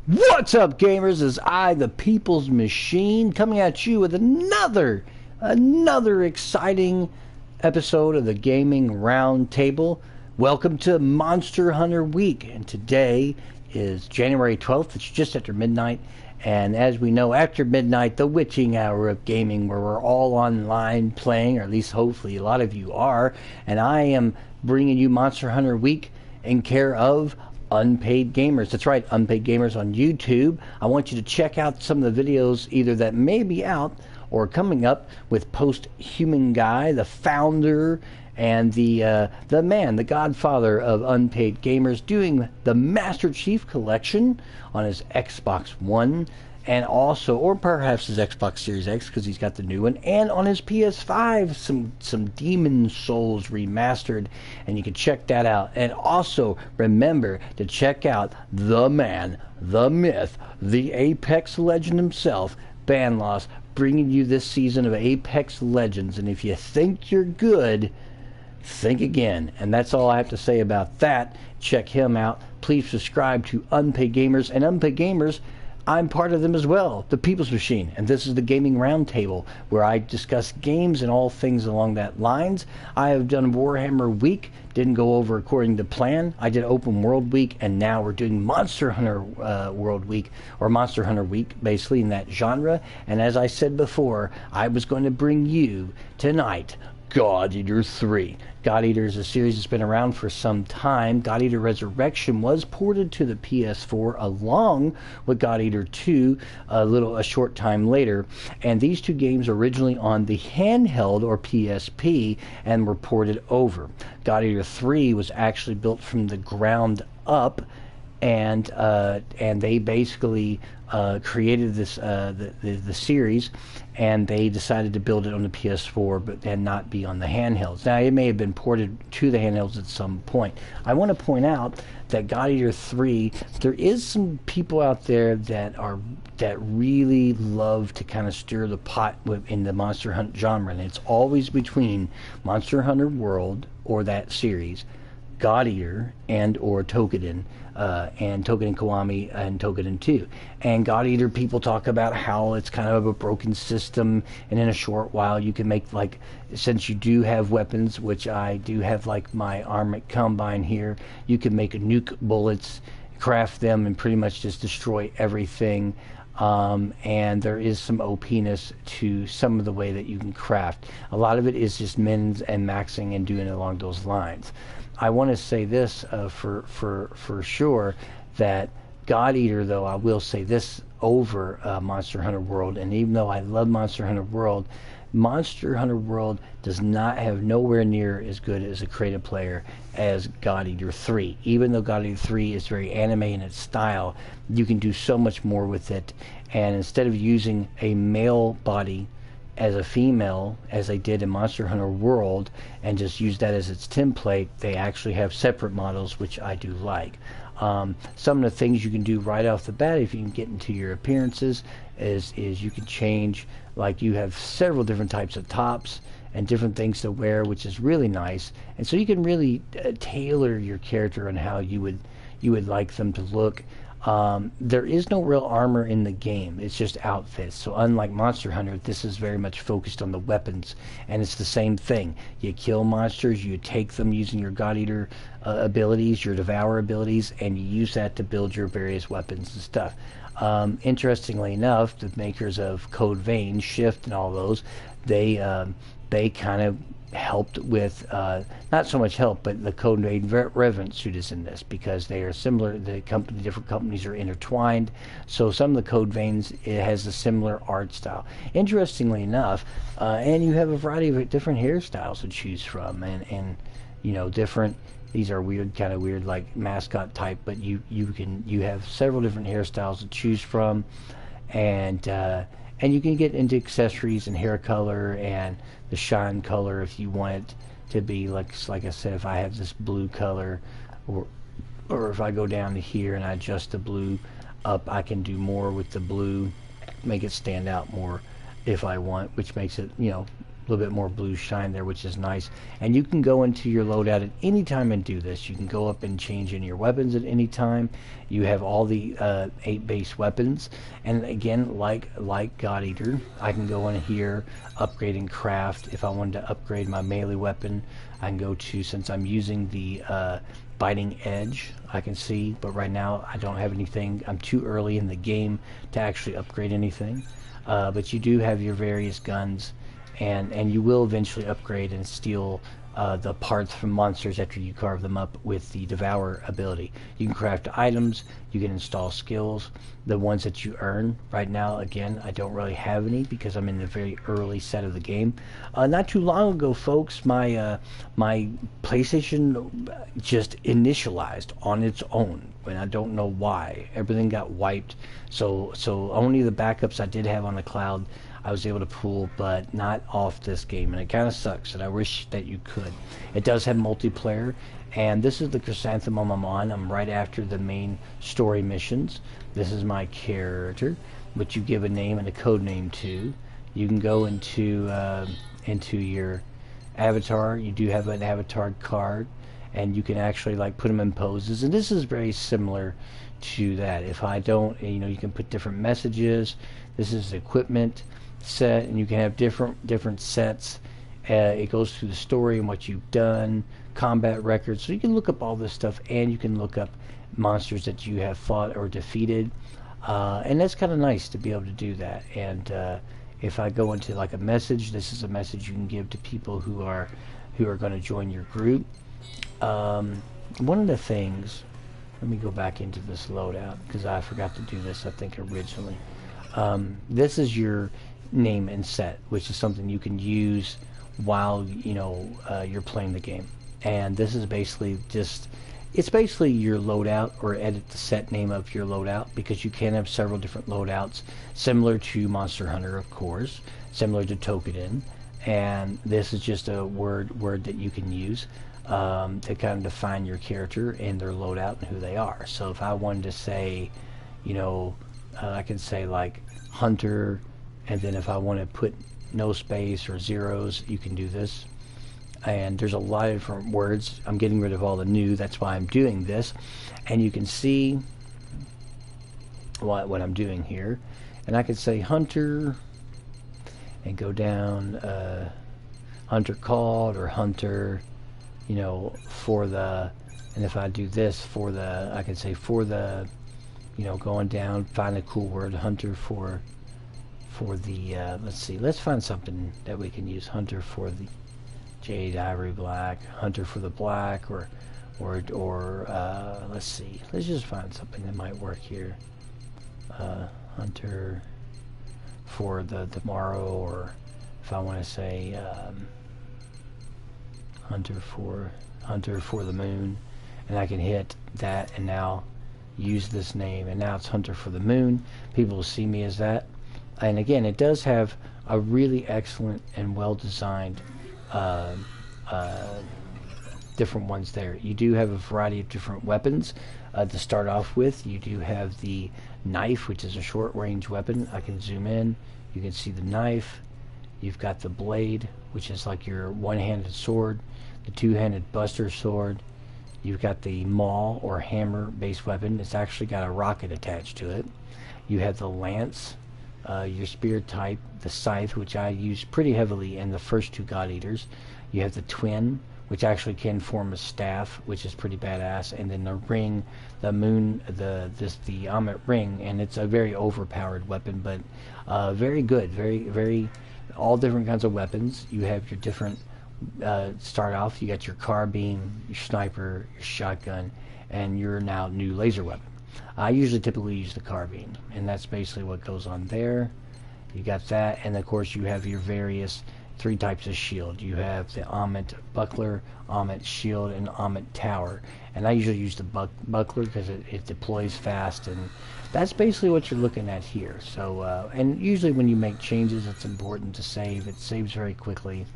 What's up, gamers? Is I, the People's Machine, coming at you with another exciting episode of the Gaming Roundtable. Welcome to Monster Hunter Week, and today is January 12th. It's just after midnight, and as we know, after midnight, the witching hour of gaming, where we're all online playing, or at least hopefully a lot of you are, and I am bringing you Monster Hunter Week in care of Unpaid Gamers. That's right, Unpaid Gamers on YouTube. I want you to check out some of the videos either that may be out or coming up with Post-Human Guy, the founder and the man, the godfather of Unpaid Gamers, doing the Master Chief Collection on his Xbox One, and also, or perhaps his Xbox Series X, because he's got the new one, and on his PS5, some Demon Souls remastered, and you can check that out. And also, remember to check out the man, the myth, the Apex Legend himself, Banloss, bringing you this season of Apex Legends. And if you think you're good, think again. And that's all I have to say about that. Check him out. Please subscribe to Unpaid Gamers. And Unpaid Gamers, I'm part of them as well, the People's Machine, and this is the Gaming Roundtable, where I discuss games and all things along that lines. I have done Warhammer Week, didn't go over according to plan. I did Open World Week, and now we're doing Monster Hunter World Week, or Monster Hunter Week, basically in that genre. And as I said before, I was going to bring you tonight Godeater 3. Godeater is a series that's been around for some time. Godeater Resurrection was ported to the PS4 along with Godeater 2 a short time later. And these two games are originally on the handheld or PSP and were ported over. Godeater 3 was actually built from the ground up, and they basically created this the series, and they decided to build it on the PS4 and not be on the handhelds. Now, it may have been ported to the handhelds at some point. I want to point out that Godeater 3, there is some people out there that really love to kind of stir the pot in the Monster Hunt genre, and it's always between Monster Hunter World or that series, Godeater and or Toukiden, and Toukiden Kiwami and Toukiden 2. And Godeater, people talk about how it's kind of a broken system, and in a short while you can make, like, since you do have weapons, which I do have, like my Armored Combine here, you can make nuke bullets, craft them, and pretty much just destroy everything. And there is some OP-ness to some of the way that you can craft. A lot of it is just mins and maxing and doing it along those lines. I want to say this for sure, that Godeater, though, I will say this over Monster Hunter World, and even though I love Monster Hunter World does not have nowhere near as good as a creative player as Godeater 3. Even though Godeater 3 is very anime in its style, you can do so much more with it. And instead of using a male body as a female, as they did in Monster Hunter World, and just use that as its template, they actually have separate models, which I do like. Some of the things you can do right off the bat, if you can get into your appearances, is you can change, like, you have several different types of tops and different things to wear, which is really nice. And so you can really tailor your character on how you would like them to look. There is no real armor in the game. It's just outfits. So unlike Monster Hunter, this is very much focused on the weapons, and it's the same thing. You kill monsters, you take them using your Godeater abilities, your Devour abilities, and you use that to build your various weapons and stuff. Interestingly enough, the makers of Code Vein, Shift, and all those, they kind of helped with, not so much help, but the Code Vein Revenant suit is in this, because they are similar. Different companies are intertwined, so some of the Code Veins, it has a similar art style. Interestingly enough, and you have a variety of different hairstyles to choose from, and you know, different. These are kind of weird, like mascot type, but you have several different hairstyles to choose from, and you can get into accessories and hair color and the shine color if you want it to be like I said, if I have this blue color, or if I go down to here and I adjust the blue up, I can do more with the blue, make it stand out more if I want, which makes it, you know, little bit more blue shine there, which is nice. And you can go into your loadout at any time and do this. You can go up and change in your weapons at any time. You have all the 8 base weapons, and again, like Godeater, I can go in here, upgrade and craft. If I wanted to upgrade my melee weapon, I can go to, since I'm using the biting edge, I can see, but right now I don't have anything. I'm too early in the game to actually upgrade anything. But you do have your various guns, and you will eventually upgrade and steal the parts from monsters after you carve them up with the Devour ability. You can craft items, you can install skills, the ones that you earn. Right now, again, I don't really have any because I'm in the very early set of the game. Not too long ago, folks, my my PlayStation just initialized on its own, and I don't know why. Everything got wiped, so only the backups I did have on the cloud I was able to pull, but not off this game, and it kind of sucks, and I wish that you could. It does have multiplayer, and this is the chrysanthemum I'm on. I'm right after the main story missions. This is my character, which you give a name and a code name to. You can go into your avatar. You do have an avatar card, and you can actually like put them in poses, and this is very similar to that. If I don't, you can put different messages. This is equipment set, and you can have different sets. It goes through the story and what you've done, combat records, so you can look up all this stuff, and you can look up monsters that you have fought or defeated, and that's kind of nice to be able to do that. And if I go into like a message, this is a message you can give to people who are going to join your group. One of the things, let me go back into this loadout because I forgot to do this, I think, originally. This is your name and set, which is something you can use while you're playing the game. And this is basically it's basically your loadout, or edit the set name of your loadout, because you can have several different loadouts, similar to Monster Hunter, of course, similar to Tokenin. And this is just a word that you can use to kind of define your character and their loadout and who they are. So if I wanted to say, I can say like Hunter, and then if I want to put no space or zeros, you can do this. And there's a lot of different words. I'm getting rid of all the new, that's why I'm doing this. And you can see what I'm doing here. And I could say Hunter, and go down Hunter called, or Hunter, for the, and if I do this for the, I can say for the, going down, find a cool word, Hunter for the, let's see, let's find something that we can use. Hunter for the Jade Ivory Black, Hunter for the Black, or let's see, let's just find something that might work here. Hunter for the tomorrow, or if I want to say Hunter for the moon, and I can hit that and now use this name, and now it's Hunter for the moon. People will see me as that. And again, it does have a really excellent and well designed different ones there. You do have a variety of different weapons to start off with. You do have the knife, which is a short range weapon. I can zoom in, you can see the knife. You've got the blade, which is like your one-handed sword, the two-handed buster sword. You've got the maul or hammer based weapon. It's actually got a rocket attached to it. You have the lance, your spear type, the scythe, which I use pretty heavily in the first two Godeaters. You have the twin, which actually can form a staff, which is pretty badass, and then the ring, the moon, the Amet ring, and it's a very overpowered weapon, but very good, very all different kinds of weapons. You have your different start off, you got your carbine, your sniper, your shotgun, and your now new laser weapon. I usually typically use the carbine, and that's basically what goes on there. You got that, and of course you have your various 3 types of shield. You have the Amet buckler, Amet shield, and Amet tower. And I usually use the buckler because it deploys fast, and that's basically what you're looking at here. So, and usually when you make changes, it's important to save. It saves very quickly,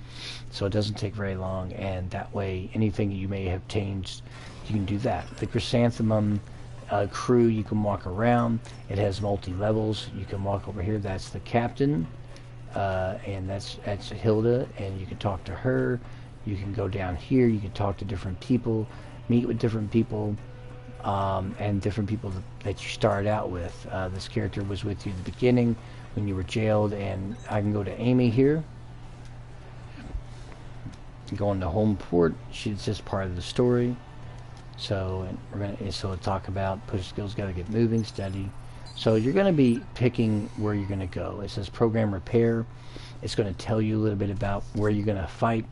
so it doesn't take very long, and that way anything you may have changed, you can do that. The chrysanthemum crew, you can walk around. It has multi-levels. You can walk over here. That's the captain. and that's Hilda, and you can talk to her. You can go down here, you can talk to different people, meet with different people, and different people that you started out with. This character was with you at the beginning when you were jailed, and I can go to Amy here. Go into home port. She's just part of the story. So we'll talk about push skills, gotta get moving, steady. So you're going to be picking where you're going to go. It says program repair. It's going to tell you a little bit about where you're going to fight,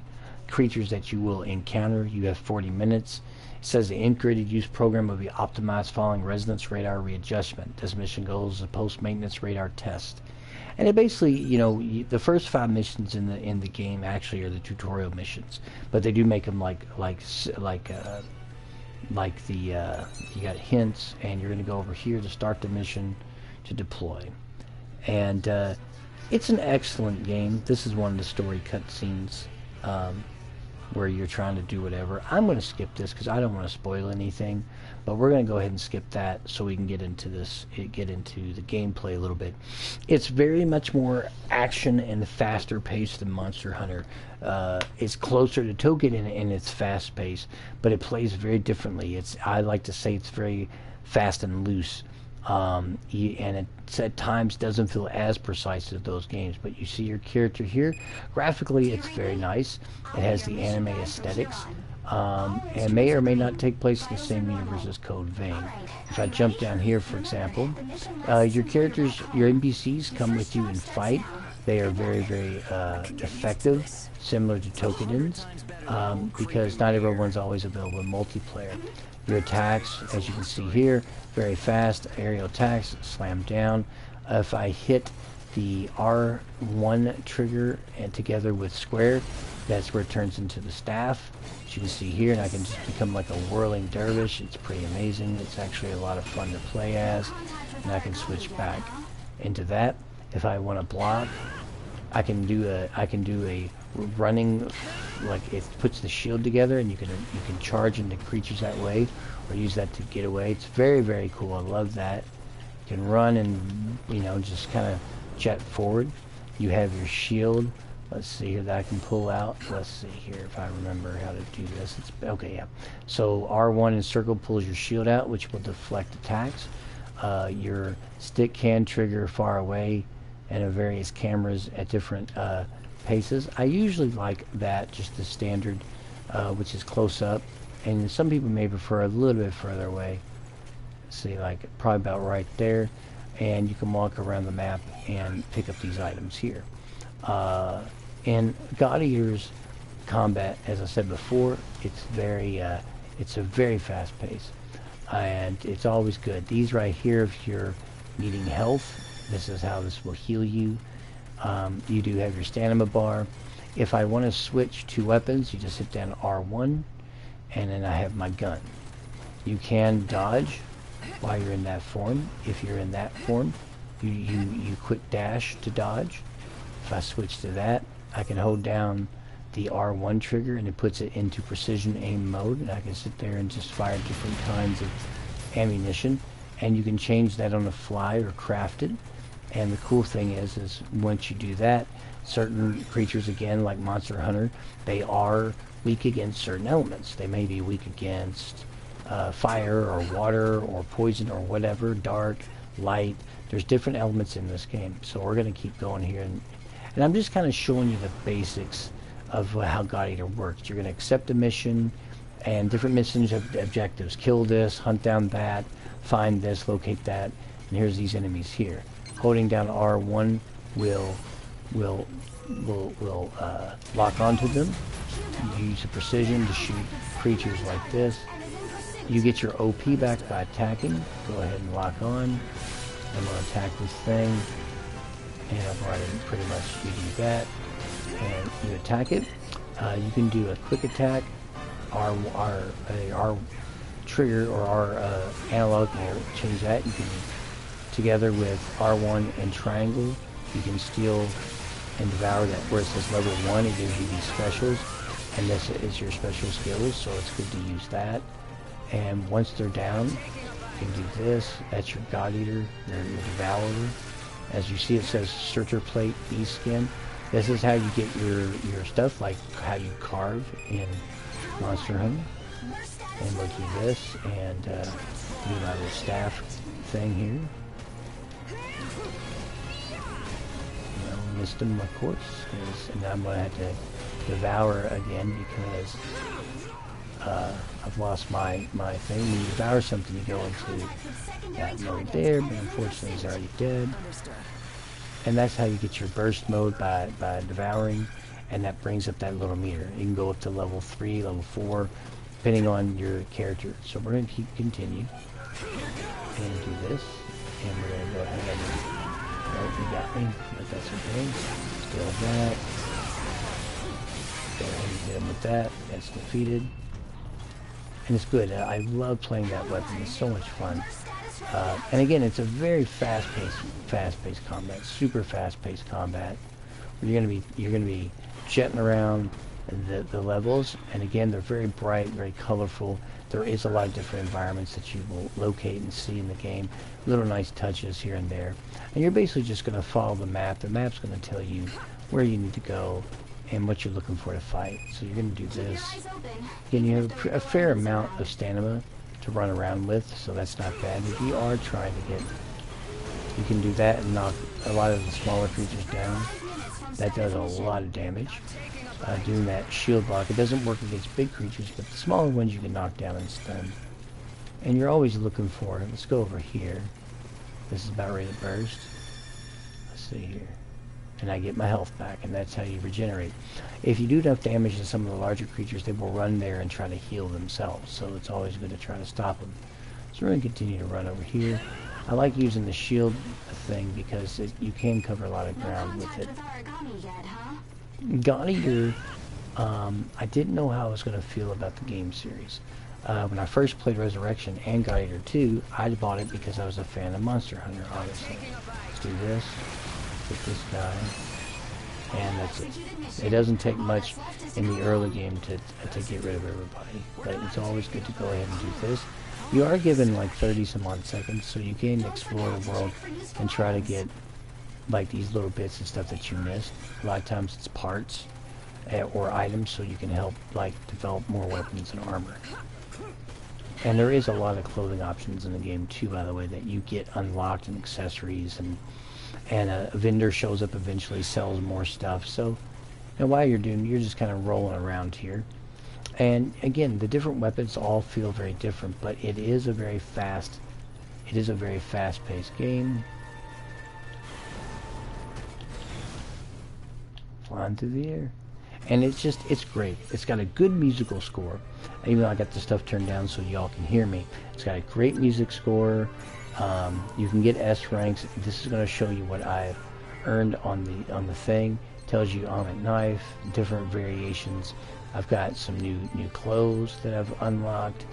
creatures that you will encounter. You have 40 minutes. It says the integrated use program will be optimized following resonance radar readjustment. This mission goal is a post-maintenance radar test. And it basically, you know, the first 5 missions in the game actually are the tutorial missions, but they do make them like you got hints, and you're going to go over here to start the mission to deploy. And it's an excellent game. This is one of the story cutscenes where you're trying to do whatever. I'm going to skip this because I don't want to spoil anything, but we're going to go ahead and skip that so we can get into the gameplay a little bit. It's very much more action and faster paced than Monster Hunter. It's closer to Token in its fast pace, but it plays very differently. I like to say it's very fast and loose. And it at times doesn't feel as precise as those games, but you see your character here. Graphically, it's very nice. It has the anime aesthetics, and may or may not take place in the same universe as Code Vein. If I jump down here, for example, your characters, your NPCs come with you and fight. They are very, very effective, similar to Tokenins, because not everyone's always available in multiplayer. Your attacks, as you can see here, very fast. Aerial attacks, slam down. If I hit the R1 trigger and together with square, that's where it turns into the staff. As you can see here, and I can just become like a whirling dervish. It's pretty amazing. It's actually a lot of fun to play as, and I can switch back into that. If I want to block, I can do a running, like it puts the shield together, and you can charge into creatures that way, or use that to get away. It's very, very cool. I love that. You can run and, you know, just kind of jet forward. You have your shield. Let's see here that I can pull out. Let's see here if I remember how to do this. It's okay, yeah. So R1 and circle pulls your shield out, which will deflect attacks. Your stick can trigger far away, and various cameras at different paces. I usually like that, just the standard, which is close up, and some people may prefer a little bit further away. See, like probably about right there, and you can walk around the map and pick up these items here. In Godeater's combat, as I said before, it's a very fast pace, and it's always good. These right here, if you're needing health, this is how this will heal you. You do have your stamina bar. If I want to switch to weapons, you just hit down R1, and then I have my gun. You can dodge while you're in that form. If you're in that form, you quick dash to dodge. If I switch to that, I can hold down the R1 trigger, and it puts it into precision aim mode, and I can sit there and just fire different kinds of ammunition, and you can change that on the fly or craft it. And the cool thing is once you do that, certain creatures, again, like Monster Hunter, they are weak against certain elements. They may be weak against fire or water or poison or whatever, dark, light. There's different elements in this game. So we're going to keep going here. And I'm just kind of showing you the basics of how Godeater works. You're going to accept a mission, and different missions have objectives. Kill this, hunt down that, find this, locate that, and here's these enemies here. Holding down R1 will lock onto them. You use the precision to shoot creatures like this. You get your OP back by attacking. Go ahead and lock on. I'm going to attack this thing. And I've already pretty much you do that. And you attack it. You can do a quick attack. R trigger or R analog will change that. You can, together with R1 and triangle, you can steal and devour that. Where it says level 1, it gives you these specials, and this is your special skills, so it's good to use that. And once they're down, you can do this. That's your Godeater, your devourer. As you see, it says searcher plate E skin. This is how you get your stuff, like how you carve in Monster Hunter. And look at this, and do my little staff thing here. Missed him, of course, and I'm going to have to devour again because I've lost my thing. When you devour something, you go into that mode there, but unfortunately he's already dead. And that's how you get your burst mode, by devouring, and that brings up that little meter. You can go up to level 3, level 4, depending on your character. So we're going to continue and do this, and we're going to go ahead and... Oh, you got me, but that's okay. Still that. Go ahead and hit him with that. That's defeated. And it's good. I love playing that weapon. It's so much fun. And again, it's a very fast-paced combat. Super fast-paced combat. Where you're gonna be jetting around the levels, and again, they're very bright, very colorful. There is a lot of different environments that you will locate and see in the game. Little nice touches here and there. And you're basically just going to follow the map. The map's going to tell you where you need to go and what you're looking for to fight. So you're going to do this. Again, you have a fair amount of stamina to run around with, so that's not bad. If you are trying to get... You can do that and knock a lot of the smaller creatures down. That does a lot of damage. Doing that shield block. It doesn't work against big creatures, but the smaller ones you can knock down and stun. And you're always looking for it. Let's go over here. This is about ready to burst. Let's see here. And I get my health back, and that's how you regenerate. If you do enough damage to some of the larger creatures, they will run there and try to heal themselves. So it's always good to try to stop them. So we're going to continue to run over here. I like using the shield thing because you can cover a lot of ground with it. Godeater, I didn't know how I was going to feel about the game series. When I first played Resurrection and Godeater 2, I bought it because I was a fan of Monster Hunter, obviously. Let's do this. Get this guy. And that's it. It doesn't take much in the early game to get rid of everybody. But it's always good to go ahead and do this. You are given like 30 some odd seconds, so you can explore the world and try to get like these little bits and stuff that you missed. A lot of times it's parts or items, so you can help like develop more weapons and armor. And there is a lot of clothing options in the game too, by the way, that you get unlocked, and accessories, and a vendor shows up eventually, sells more stuff. So and while you're just kind of rolling around here. And again, the different weapons all feel very different, but it is a very fast-paced game. Flying through the air. And it's great. It's got a good musical score. Even though I got the stuff turned down so y'all can hear me. It's got a great music score. You can get S ranks. This is going to show you what I've earned on the thing. Tells you on a knife, different variations. I've got some new clothes that I've unlocked,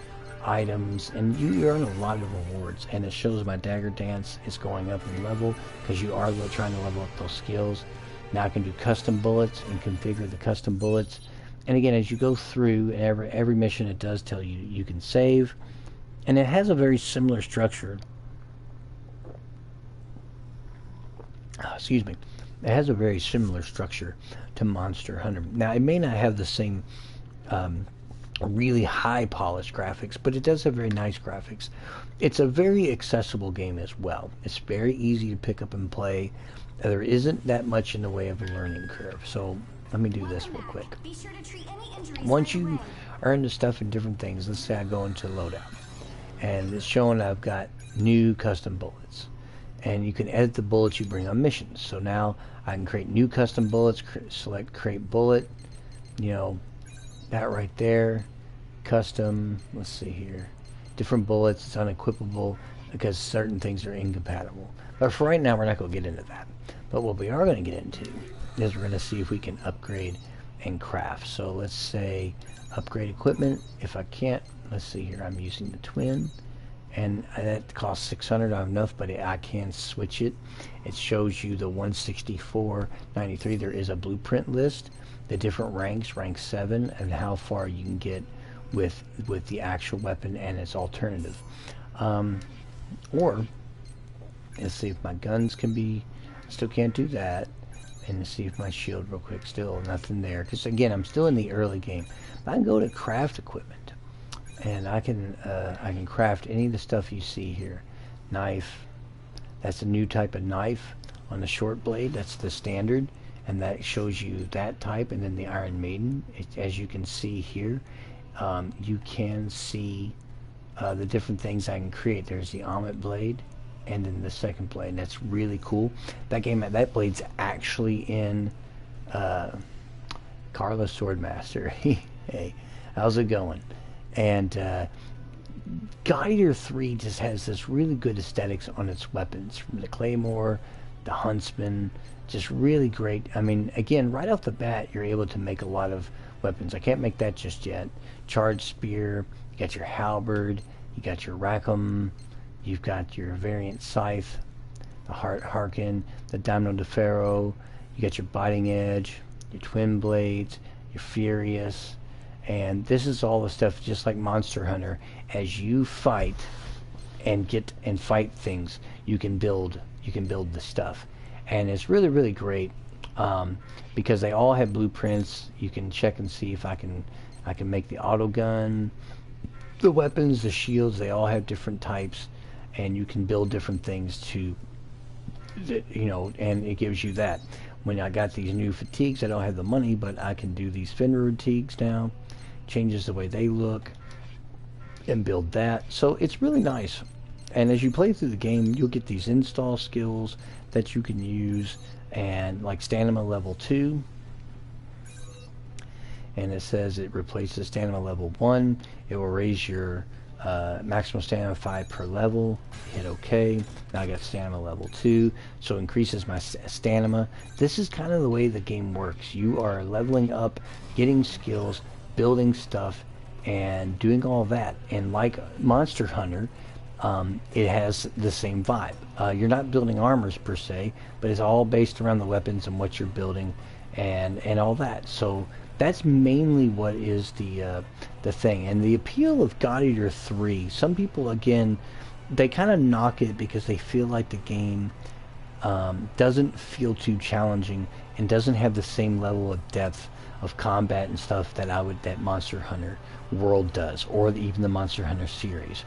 items, and you earn a lot of rewards. And it shows my dagger dance is going up in level because you are trying to level up those skills. Now I can do custom bullets and configure the custom bullets. And again, as you go through every mission, it does tell you you can save, and it has a very similar structure. Excuse me. It has a very similar structure to Monster Hunter. Now, it may not have the same really high polished graphics, but it does have very nice graphics. It's a very accessible game as well. It's very easy to pick up and play. There isn't that much in the way of a learning curve. So let me do this real quick. Once you earn the stuff in different things, let's say I go into loadout, and it's showing I've got new custom bullets. And you can edit the bullets you bring on missions. So now I can create new custom bullets, select create bullet, that right there, custom, let's see here, different bullets, it's unequipable because certain things are incompatible. But for right now, we're not going to get into that. But what we are going to get into is we're going to see if we can upgrade and craft. So let's say upgrade equipment. If I can't, let's see here, I'm using the twin. And that costs 600. I have enough, but I can switch it. It shows you the 164.93. There is a blueprint list, the different ranks, rank 7, and how far you can get with the actual weapon and its alternative. Or let's see if my guns can be Still can't do that. And see if my shield real quick. Still nothing there. Because again, I'm still in the early game. But I can go to craft equipment, and I can craft any of the stuff you see here. Knife. That's a new type of knife on the short blade. That's the standard, and that shows you that type. And then the Iron Maiden, as you can see here, you can see the different things I can create. There's the Omet blade, and then the second blade. That's really cool. That blade's actually in Carla Swordmaster. Hey, how's it going? And Godeater 3 just has this really good aesthetics on its weapons, from the Claymore, the Huntsman, just really great. I mean, again, right off the bat, you're able to make a lot of weapons. I can't make that just yet. Charged Spear, you got your Halberd, you got your Rackham, you've got your variant Scythe, the Harkin, the Dino de Ferro, you got your Biting Edge, your Twin Blades, your Furious, and this is all the stuff just like Monster Hunter. As you fight and fight things, you can build the stuff, and it's really, really great because they all have blueprints. You can check and see if I can make the auto gun, the weapons, the shields. They all have different types, and you can build different things to, you know, and it gives you that. When I got these new fatigues, I don't have the money, but I can do these Fenrir fatigues now. Changes the way they look and build that. So it's really nice. And as you play through the game, you'll get these install skills that you can use, and like stamina level 2. And it says it replaces stamina level 1. It will raise your maximum stamina 5 per level. Hit OK. Now I got stamina level 2, so it increases my stamina. This is kind of the way the game works. You are leveling up, getting skills, building stuff, and doing all that. And like Monster Hunter, it has the same vibe. You're not building armors per se, but it's all based around the weapons and what you're building and all that. So that's mainly what is the thing. And the appeal of Godeater 3, some people, again, they kind of knock it because they feel like the game doesn't feel too challenging and doesn't have the same level of depth of combat and stuff that Monster Hunter World does, or even the Monster Hunter series.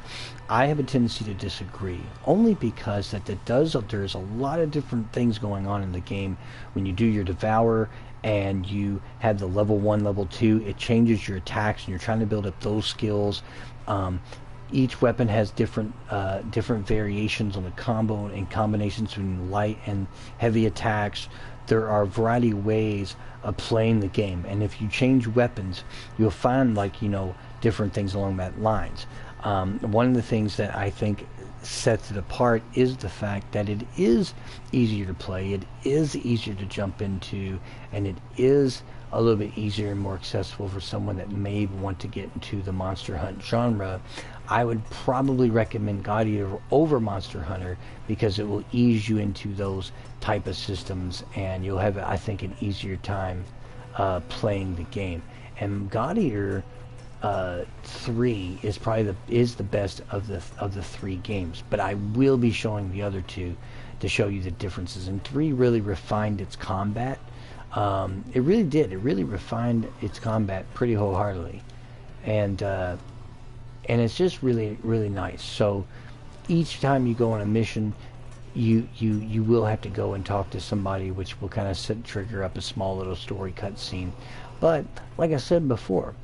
I have a tendency to disagree, only because there's a lot of different things going on in the game. When you do your Devour and you have the level 1, level 2, it changes your attacks, and you're trying to build up those skills. Each weapon has different variations on the combo and combinations between light and heavy attacks. There are a variety of ways of playing the game, and if you change weapons, you'll find, like, you know, different things along that lines. One of the things that I think sets it apart is the fact that it is easier to play, it is easier to jump into, and it is a little bit easier and more accessible for someone that may want to get into the Monster Hunt genre. I would probably recommend Godeater over Monster Hunter because it will ease you into those type of systems, and you'll have, I think, an easier time playing the game. And Godeater 3 is probably the best of the 3 games, but I will be showing the other 2 to show you the differences. And 3 really refined its combat. It really did. It really refined its combat pretty wholeheartedly, and it's just really, really nice. So each time you go on a mission, you will have to go and talk to somebody, which will kind of trigger up a small little story cutscene. But like I said before,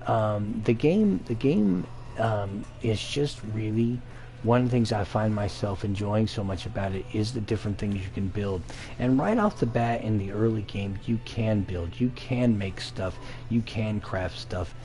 the game is just really, one of the things I find myself enjoying so much about it is the different things you can build. And right off the bat in the early game, you can build, you can make stuff, you can craft stuff.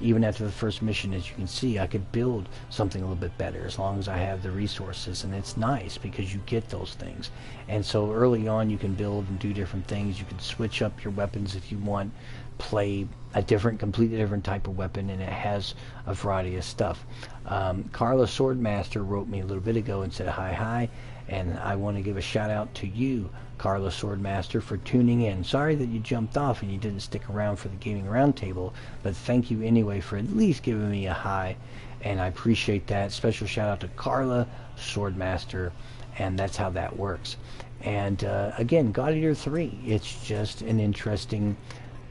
Even after the first mission, as you can see, I could build something a little bit better as long as I have the resources, and it's nice because you get those things. And so early on, you can build and do different things. You can switch up your weapons if you want, play a completely different type of weapon, and it has a variety of stuff. Carla Swordmaster wrote me a little bit ago and said hi, and I want to give a shout out to you, Carla Swordmaster, for tuning in. Sorry that you jumped off and you didn't stick around for the Gaming Roundtable, but thank you anyway for at least giving me a hi and I appreciate that. Special shout out to Carla, Swordmaster, and that's how that works. And again, Godeater 3, it's just an interesting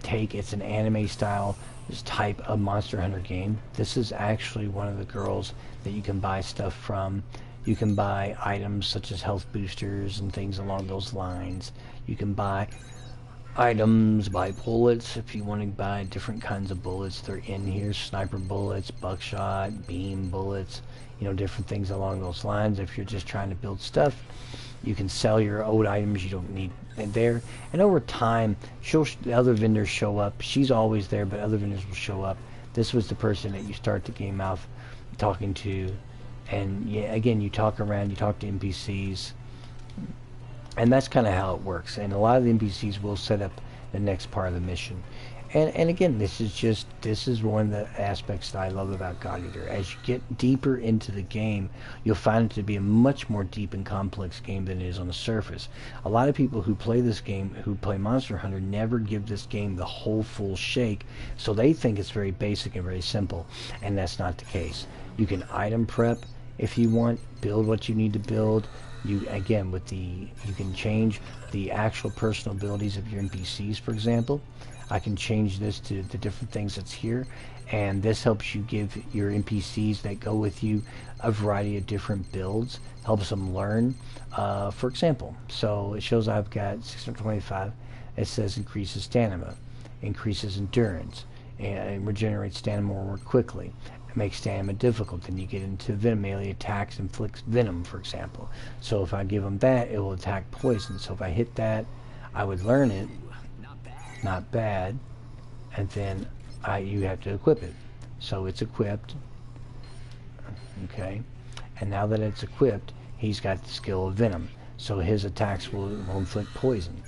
take. It's an anime style type of Monster Hunter game. This is actually one of the girls that you can buy stuff from. You can buy items such as health boosters and things along those lines. You can buy items, buy bullets if you want to buy different kinds of bullets. They're in here: sniper bullets, buckshot, beam bullets, you know, different things along those lines. If you're just trying to build stuff, you can sell your old items you don't need there. And over time, the other vendors show up. She's always there, but other vendors will show up. This was the person that you start the game out talking to, and yeah, again, you talk around, you talk to NPCs. And that's kind of how it works. And a lot of the NPCs will set up the next part of the mission. And again, this is one of the aspects that I love about Godeater. As you get deeper into the game, you'll find it to be a much more deep and complex game than it is on the surface. A lot of people who play this game, who play Monster Hunter, never give this game the whole full shake, so they think it's very basic and very simple, and that's not the case. You can item prep if you want, build what you need to build. You can change the actual personal abilities of your NPCs, for example. I can change this to the different things that's here, and this helps you give your NPCs that go with you a variety of different builds, helps them learn. For example, so it shows I've got 625. It says increases stamina, increases endurance, and regenerates stamina more quickly. It makes stamina difficult. Then you get into venom. Melee attacks inflicts venom, for example. So if I give them that, it will attack poison. So if I hit that, I would learn it. Not bad. And then you have to equip it. So it's equipped. Okay. And now that it's equipped, he's got the skill of venom. So his attacks will inflict poison.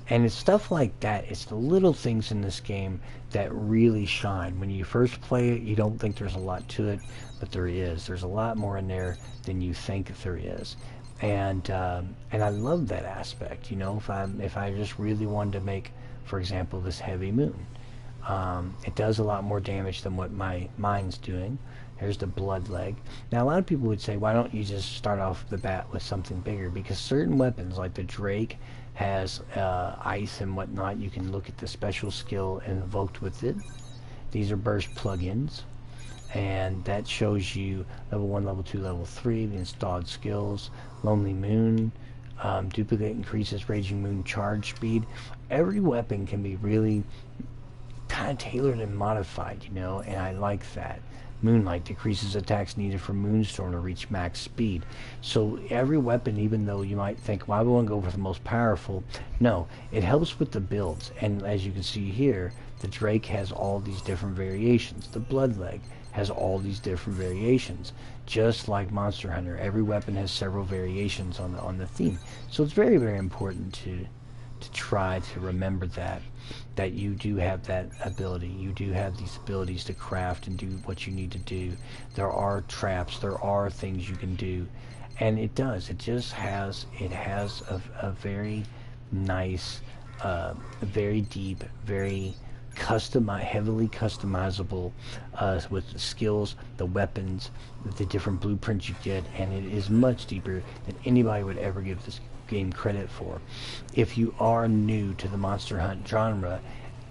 And it's stuff like that. It's the little things in this game that really shine. When you first play it, you don't think there's a lot to it, but there is. There's a lot more in there than you think there is. And I love that aspect. You know, if I just really wanted to make, for example, this heavy moon, it does a lot more damage than what my mine's doing. Here's the blood leg. Now, a lot of people would say, why don't you just start off the bat with something bigger? Because certain weapons, like the Drake, has ice and whatnot. You can look at the special skill invoked with it. These are burst plugins, and that shows you level 1, level 2, level 3, the installed skills. Lonely Moon, duplicate increases Raging Moon charge speed. Every weapon can be really kind of tailored and modified, you know, and I like that. Moonlight decreases attacks needed for Moonstorm to reach max speed. So every weapon, even though you might think, well, I want to go for the most powerful, no, it helps with the builds. And as you can see here, the Drake has all these different variations. The Bloodleg has all these different variations. Just like Monster Hunter, every weapon has several variations on the theme. So it's very, very important to try to remember that you do have that ability. You do have these abilities to craft and do what you need to do. There are traps, there are things you can do, and it has a very nice, very deep, very heavily customizable with the skills, the weapons, the different blueprints you get, and it is much deeper than anybody would ever give this game credit for. If you are new to the Monster Hunt genre,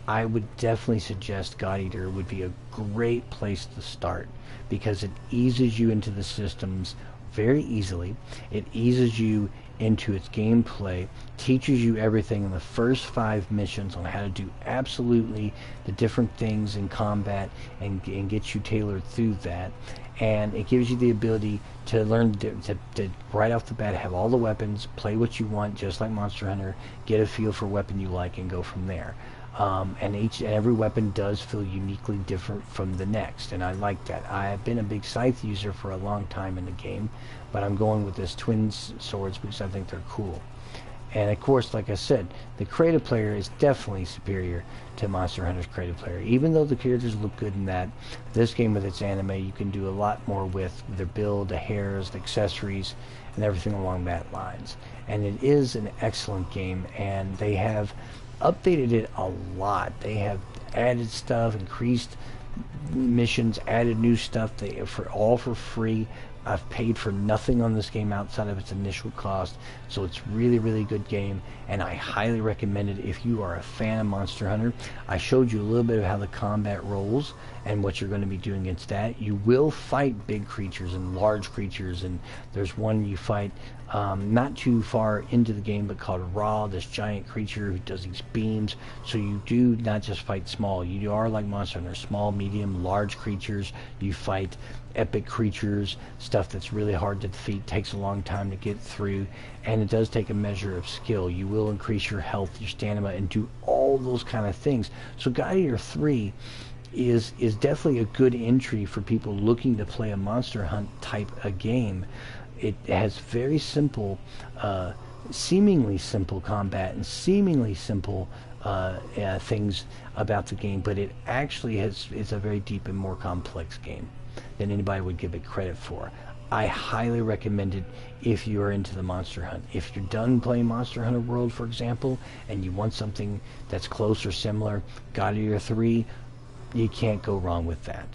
I would definitely suggest Godeater would be a great place to start, because it eases you into the systems very easily. It eases you into its gameplay, teaches you everything in the first 5 missions on how to do absolutely the different things in combat, and get you tailored through that. And it gives you the ability to learn to right off the bat have all the weapons, play what you want, just like Monster Hunter, get a feel for a weapon you like, and go from there. And every weapon does feel uniquely different from the next, and I like that. I have been a big scythe user for a long time in the game, but I'm going with this twin swords because I think they're cool. And of course, like I said, the creative player is definitely superior to Monster Hunter's creative player. Even though the characters look good in that, this game with its anime, you can do a lot more with their build, the hairs, the accessories, and everything along that lines. And it is an excellent game, and they have updated it a lot. They have added stuff, increased missions, added new stuff, all for free. I've paid for nothing on this game outside of its initial cost, so it's really, really good game, and I highly recommend it if you are a fan of Monster Hunter. I showed you a little bit of how the combat rolls and what you're going to be doing against that. You will fight big creatures and large creatures, and there's one you fight not too far into the game, but called Ra, this giant creature who does these beams. So you do not just fight small. You are like Monster Hunter, small, medium, large creatures. You fight epic creatures, stuff that's really hard to defeat, takes a long time to get through, and it does take a measure of skill. You will increase your health, your stamina, and do all those kind of things. So Godeater 3 is definitely a good entry for people looking to play a Monster Hunt type of game. It has very simple, seemingly simple combat and seemingly simple things about the game, but it actually is a very deep and more complex game than anybody would give it credit for. I highly recommend it if you are into the Monster Hunt. If you're done playing Monster Hunter World, for example, and you want something that's close or similar, Godeater 3, you can't go wrong with that.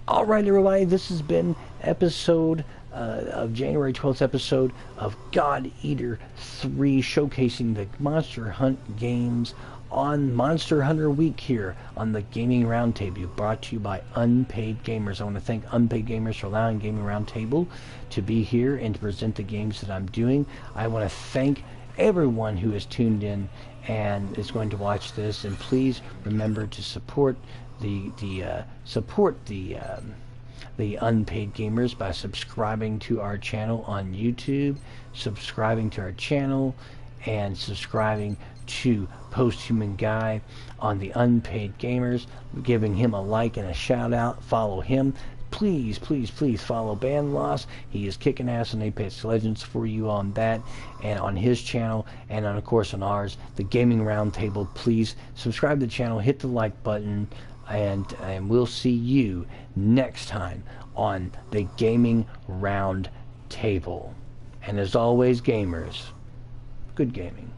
Alright everybody, this has been episode of January 12th episode of Godeater 3, showcasing the Monster Hunt games on Monster Hunter Week here on the Gaming Roundtable, brought to you by Unpaid Gamers. I want to thank Unpaid Gamers for allowing Gaming Roundtable to be here and to present the games that I'm doing. I want to thank everyone who has tuned in and is going to watch this, and please remember to support the Unpaid Gamers by subscribing to our channel on YouTube, subscribing to our channel, and subscribing to Posthuman Guy on the Unpaid Gamers, giving him a like and a shout out. Follow him. Please, please, please follow Banloss. He is kicking ass in Apex Legends for you on that and on his channel, and of course on ours, the Gaming Roundtable. Please subscribe to the channel, hit the like button, and we'll see you next time on the Gaming Roundtable. And as always, gamers, good gaming.